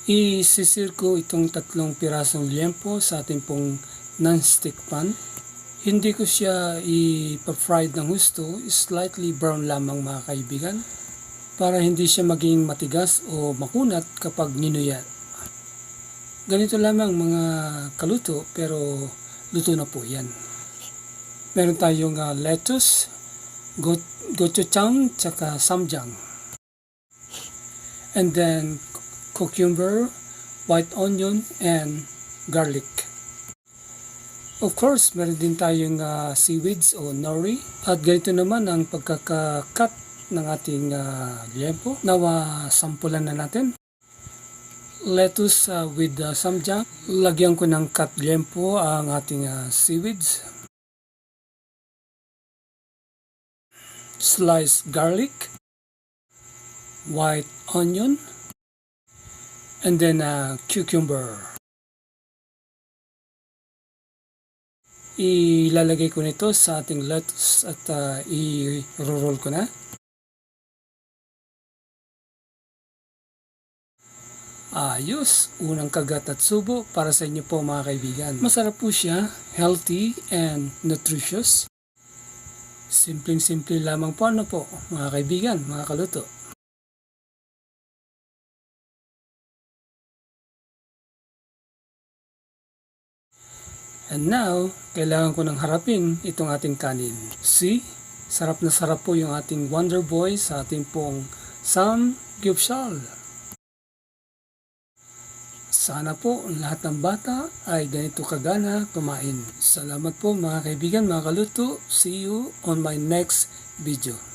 Isisir ko itong 3 pirasong liempo sa ating pong non-stick pan. Hindi ko siya ipa-fried ng husto, slightly brown lamang mga kaibigan, para hindi siya maging matigas o makunat kapag ninuya. Ganito lamang mga kaluto, pero luto na po yan. Meron tayong lettuce, gochujang, tsaka samjang. And then cucumber, white onion, and garlic. Of course, meron din tayong seaweeds o nori. At ganito naman ang pagkakakat ng ating liempo. Nawa, sampulan na natin. Lettuce with samjang. Lagyan ko ng cut liempo ang ating seaweeds. Sliced garlic. White onion. And then cucumber. Ilalagay ko nito sa ating lettuce at i-roll ko na. Ayos! Unang kagat at subo para sa inyo po mga kaibigan. Masarap po siya, healthy and nutritious. Simpleng-simple lamang po mga kaibigan, mga kaluto. And now, kailangan ko nang harapin itong ating kanin. See? Sarap na sarap po yung ating Wonder Boy sa ating pong samgyeopsal. Sana po lahat ng bata ay ganito kagana kumain. Salamat po mga kaibigan, mga kaluto. See you on my next video.